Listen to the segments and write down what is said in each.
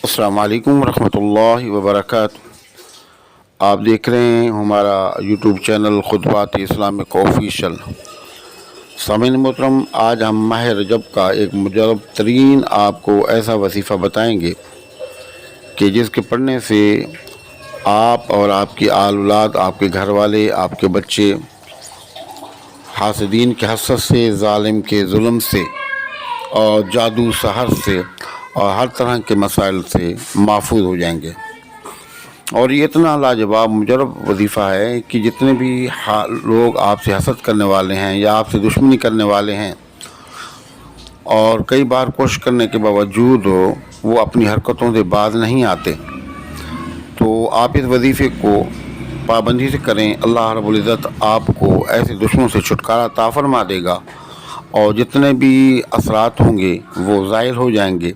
السلام علیکم ورحمۃ اللہ وبرکاتہ۔ آپ دیکھ رہے ہیں ہمارا یوٹیوب چینل خطبات اسلامک آفیشیل۔ سامعین محترم، آج ہم ماہ رجب کا ایک مجرب ترین آپ کو ایسا وظیفہ بتائیں گے کہ جس کے پڑھنے سے آپ اور آپ کی آل اولاد، آپ کے گھر والے، آپ کے بچے حاسدین کے حسد سے، ظالم کے ظلم سے اور جادو سحر سے اور ہر طرح کے مسائل سے محفوظ ہو جائیں گے۔ اور یہ اتنا لاجواب مجرب وظیفہ ہے کہ جتنے بھی لوگ آپ سے حسد کرنے والے ہیں یا آپ سے دشمنی کرنے والے ہیں اور کئی بار کوشش کرنے کے باوجود وہ اپنی حرکتوں سے باز نہیں آتے، تو آپ اس وظیفے کو پابندی سے کریں۔ اللہ رب العزت آپ کو ایسے دشمنوں سے چھٹکارا عطا فرما دے گا اور جتنے بھی اثرات ہوں گے وہ ظاہر ہو جائیں گے۔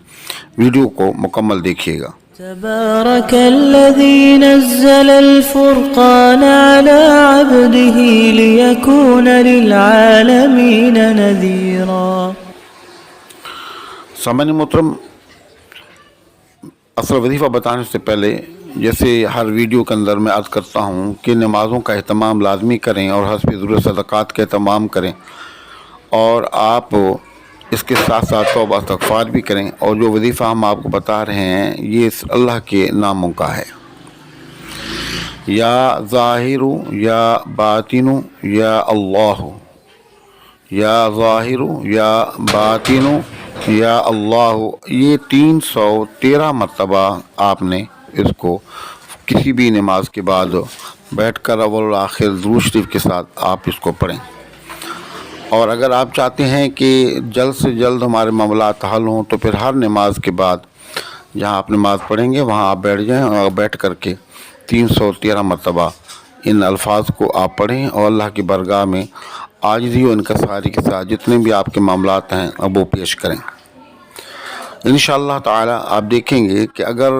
ویڈیو کو مکمل دیکھیے گا۔ تبارك الذي نزل الفرقان على عبده ليكون للعالمين نذيرا۔ سامعین محترم، اصل وظیفہ بتانے سے پہلے جیسے ہر ویڈیو کے اندر میں عرض کرتا ہوں کہ نمازوں کا اہتمام لازمی کریں اور حسب ضرورت صدقات کا اہتمام کریں، اور آپ اس کے ساتھ ساتھ توبہ استغفار بھی کریں۔ اور جو وظیفہ ہم آپ کو بتا رہے ہیں یہ اللہ کے ناموں کا ہے۔ یا ظاہر یا باطن یا اللہ، یا ظاہر یا باطن یا اللہ، یہ 313 مرتبہ آپ نے اس کو کسی بھی نماز کے بعد بیٹھ کر اول و آخر درود شریف کے ساتھ آپ اس کو پڑھیں۔ اور اگر آپ چاہتے ہیں کہ جلد سے جلد ہمارے معاملات حل ہوں تو پھر ہر نماز کے بعد جہاں آپ نماز پڑھیں گے وہاں آپ بیٹھ جائیں اور بیٹھ کر کے 313 مرتبہ ان الفاظ کو آپ پڑھیں اور اللہ کی بارگاہ میں عاجزی و انکساری کے ساتھ جتنے بھی آپ کے معاملات ہیں اب وہ پیش کریں۔ انشاءاللہ تعالی آپ دیکھیں گے کہ اگر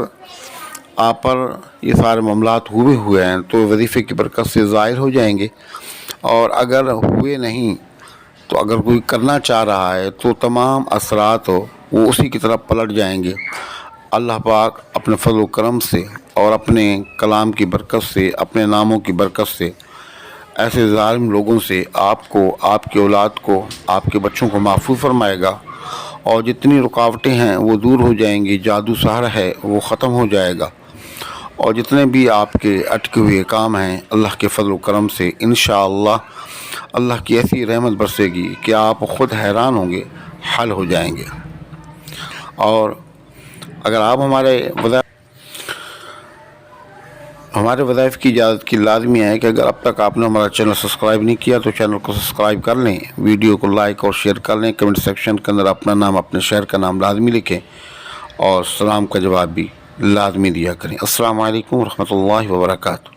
آپ پر یہ سارے معاملات ہوئے ہیں تو وظیفے کی برکت سے ظاہر ہو جائیں گے، اور اگر ہوئے نہیں تو اگر کوئی کرنا چاہ رہا ہے تو تمام اثرات وہ اسی کی طرف پلٹ جائیں گے۔ اللہ پاک اپنے فضل و کرم سے اور اپنے کلام کی برکت سے، اپنے ناموں کی برکت سے ایسے ظالم لوگوں سے آپ کو، آپ کی اولاد کو، آپ کے بچوں کو محفوظ فرمائے گا، اور جتنی رکاوٹیں ہیں وہ دور ہو جائیں گی، جادو سحر ہے وہ ختم ہو جائے گا، اور جتنے بھی آپ کے اٹکے ہوئے کام ہیں اللہ کے فضل و کرم سے انشاءاللہ اللہ کی ایسی رحمت برسے گی کہ آپ خود حیران ہوں گے، حل ہو جائیں گے۔ اور اگر آپ ہمارے وظائف کی اجازت کی لازمی ہے کہ اگر اب تک آپ نے ہمارا چینل سبسکرائب نہیں کیا تو چینل کو سبسکرائب کر لیں، ویڈیو کو لائک اور شیئر کر لیں، کمنٹ سیکشن کے اندر اپنا نام، اپنے شہر کا نام لازمی لکھیں اور سلام کا جواب بھی لازمی دیا کریں۔ السلام علیکم ورحمۃ اللہ وبرکاتہ۔